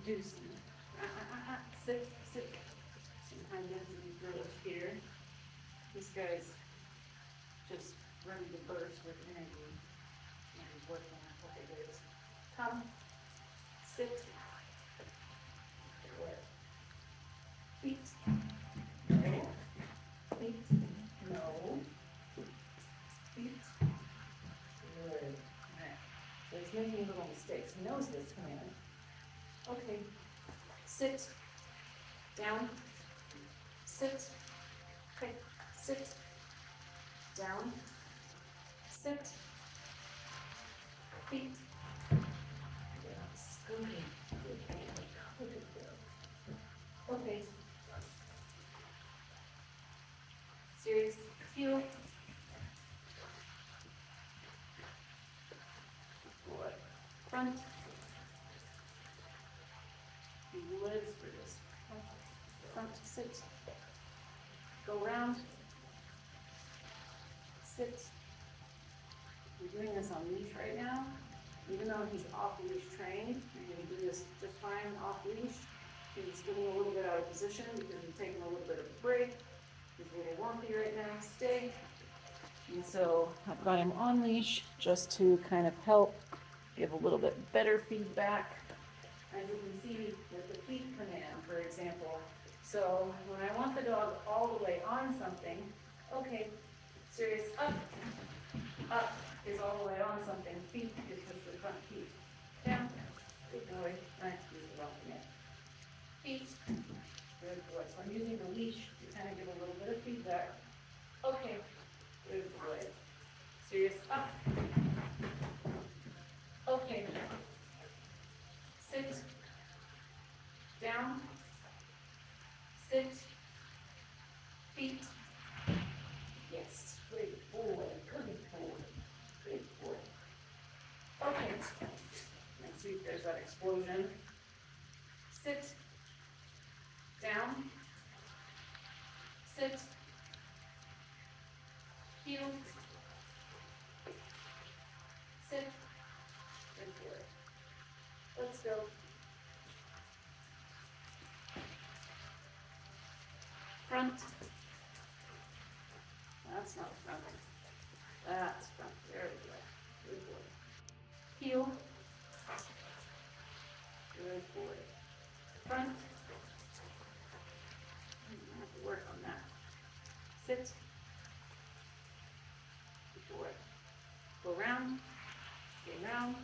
do some, sit, sit, some high density growth here. This guy's just ready to burst with energy, and he's working on what it is. Come, sit, feet, no, feet, no, feet, good. Alright, so he's making little mistakes, he knows this command. Okay, sit, down, sit, okay, sit, down, sit, feet, yes, good, good boy, good girl. Okay. Sirius, heel. Good. Front. He lives for this. Front, sit. Go round. Sit. We're doing this on leash right now. Even though he's off leash trained, you're going to do this just fine off leash. He's getting a little bit out of position because he's taking a little bit of a break. He's a little wonky right now. Stay. And so I've got him on leash just to kind of help give a little bit better feedback. As you can see with the feet command, for example. So when I want the dog all the way on something, okay, Sirius, up is all the way on something, feet is just the front feet. Down, good boy, nice, use the wrong command. Feet, good boy. So I'm using the leash to kind of give a little bit of feedback. Okay, good boy. Sirius, up. Okay. Sit. Down. Sit. Feet. Yes. Good boy. Good boy. Good boy. Okay. Let's see if there's that explosion. Sit. Down. Sit. Heel. Sit. Good boy. Let's go. Front. That's not front. That's front. There we go. Good boy. Heel. Good boy. Front. I have to work on that. Sit. Good boy. Go round. Go round.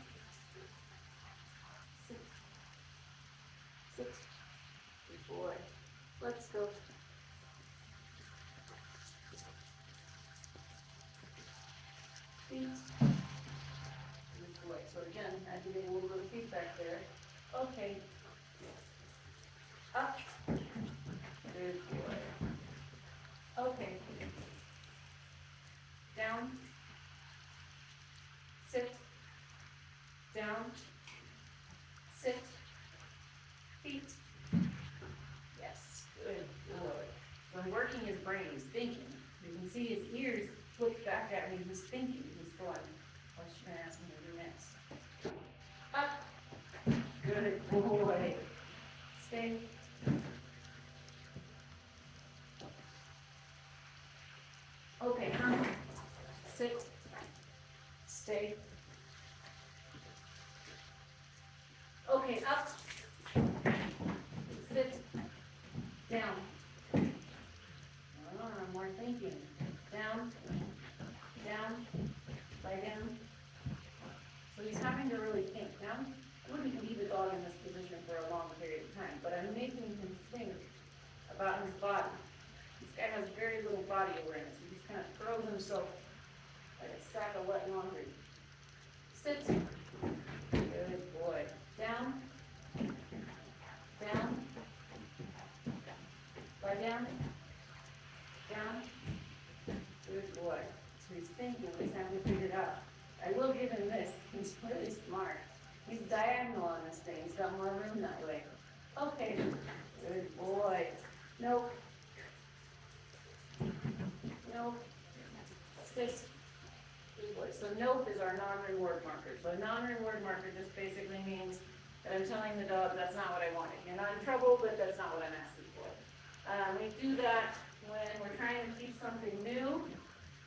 Sit. Sit. Good boy. Let's go. Feet. Good boy. So again, I had to get a little bit of feedback there. Okay. Up. Good boy. Okay. Down. Sit. Down. Sit. Feet. Yes. Good boy. So I'm working his brain. He's thinking. You can see his ears look back at me. He's thinking. He's going, what's she going to ask me to do next? Up. Good boy. Stay. Okay, come. Sit. Stay. Okay, up. Sit. Down. More thinking. Down. Down. Lie down. So he's having to really think. Now, I wouldn't leave a dog in this position for a long period of time, but I'm making him think about his body. This guy has very little body awareness. He just kind of throws himself like a sack of wet laundry. Sit. Good boy. Down. Down. Lie down. Down. Good boy. So he's thinking, he's having to figure it out. I will give him this. He's really smart. He's diagonal on this thing. He's got more room that way. Okay. Good boy. Nope. Nope. Sit. Good boy. So nope is our non-reward marker. So a non-reward marker just basically means that I'm telling the dog that's not what I wanted. You're not in trouble, but that's not what I'm asking for. We do that when we're trying to teach something new.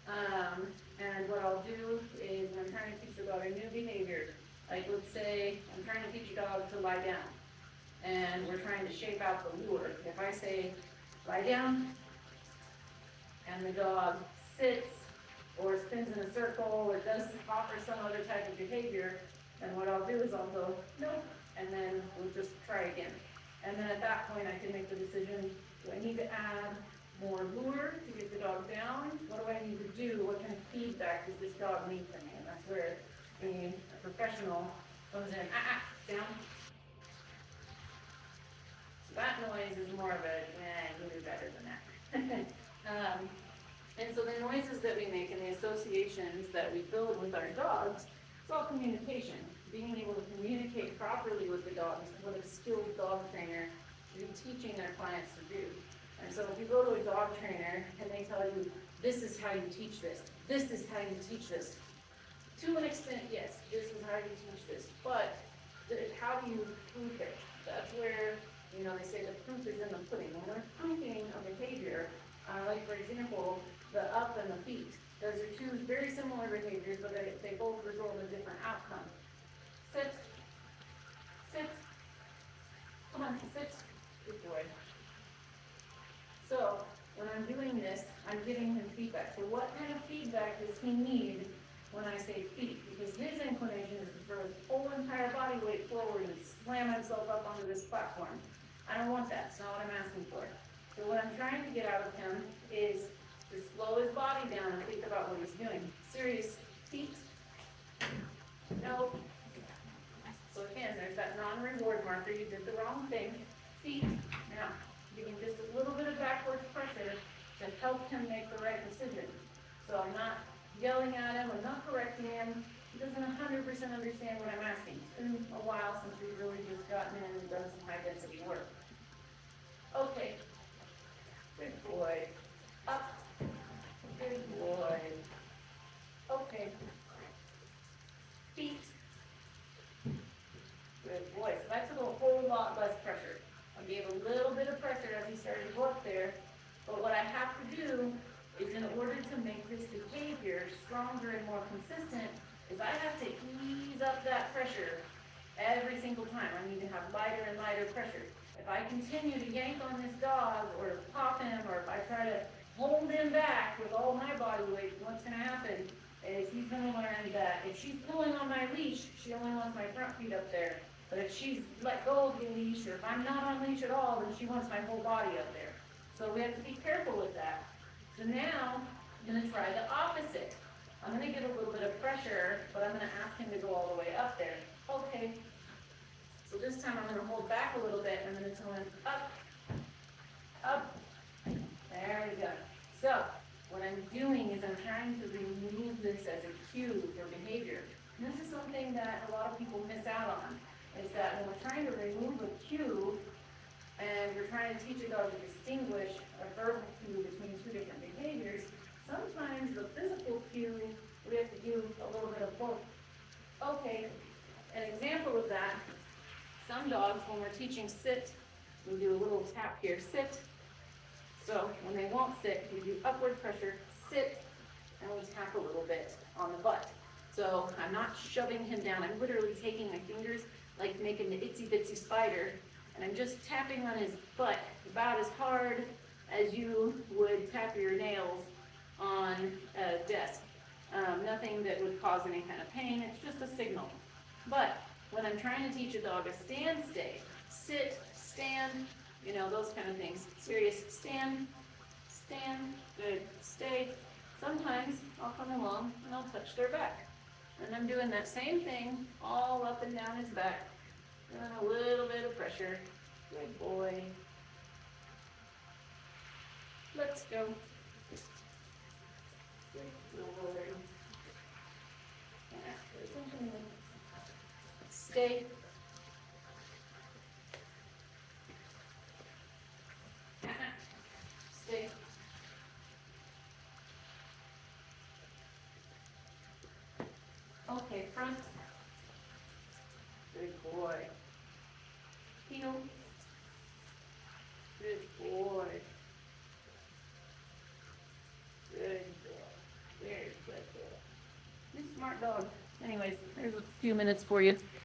And what I'll do is when I'm trying to teach the dog a new behavior, like let's say I'm trying to teach a dog to lie down, and we're trying to shape out the lure. If I say, lie down, and the dog sits, or spins in a circle, or does offer some other type of behavior, then what I'll do is I'll go, nope, and then we'll just try again. And then at that point I can make the decision, do I need to add more lure to get the dog down? What do I need to do? What kind of feedback does this dog need from me? And that's where a professional comes in, down. So that noise is more of a, you do better than that. And so the noises that we make and the associations that we build with our dogs, it's all communication. Being able to communicate properly with the dogs is what a skilled dog trainer should be teaching their clients to do. And so if you go to a dog trainer and they tell you, this is how you teach this is how you teach this, to an extent, yes, this is how you teach this, but how do you prove it? That's where, they say the proof is in the pudding. When we're proving a behavior, like for example, the up and the feet. Those are two very similar behaviors, but they both result in a different outcome. Sit. Sit. Come on, sit. Good boy. So, when I'm doing this, I'm giving him feedback. So what kind of feedback does he need when I say feet? Because his inclination is to throw his whole entire body weight forward and slam himself up onto this platform. I don't want that. It's not what I'm asking for. So what I'm trying to get out of him is to slow his body down and think about what he's doing. Sirius, feet. No. So again, there's that non-reward marker. You did the wrong thing. Feet. Now, giving just a little bit of backwards pressure to help him make the right decision. So I'm not yelling at him. I'm not correcting him. He doesn't 100% understand what I'm asking. It's been a while since we've really just gotten in and done some high-density work. Okay. Good boy. Up. Good boy. Okay. Feet. Good boy. So that took a whole lot less pressure. I gave a little bit of pressure as he started to go up there. But what I have to do is, in order to make this behavior stronger and more consistent, is I have to ease up that pressure every single time. I need to have lighter and lighter pressure. If I continue to yank on this dog, or pop him, or if I try to hold him back with all my body weight, what's going to happen is he's going to learn that if she's pulling on my leash, she only wants my front feet up there. But if she's let go of the leash, or if I'm not on leash at all, then she wants my whole body up there. So we have to be careful with that. So now, I'm going to try the opposite. I'm going to get a little bit of pressure, but I'm going to ask him to go all the way up there. Okay. So this time I'm going to hold back a little bit, and I'm going to tell him up, up. There we go. So, what I'm doing is I'm trying to remove this as a cue for behavior. And this is something that a lot of people miss out on, is that when we're trying to remove a cue, and we're trying to teach a dog to distinguish a verbal cue between two different behaviors, sometimes the physical cue, we have to do a little bit of both. Okay, an example of that, some dogs, when we're teaching sit, we do a little tap here, sit. So when they won't sit, we do upward pressure, sit, and we tap a little bit on the butt. So I'm not shoving him down, I'm literally taking my fingers, like making the itsy bitsy spider, and I'm just tapping on his butt about as hard as you would tap your nails on a desk. Nothing that would cause any kind of pain, it's just a signal. But when I'm trying to teach a dog a stand stay, sit, stand, those kind of things. Sirius, stand, stand, good, stay. Sometimes I'll come along and I'll touch their back. And I'm doing that same thing all up and down his back. And a little bit of pressure. Good boy. Let's go. Good boy. Stay. Stay. Okay, front. Good boy. Heel. Good boy. Good boy. Very good boy. Good smart dog. Anyways, there's a few minutes for you.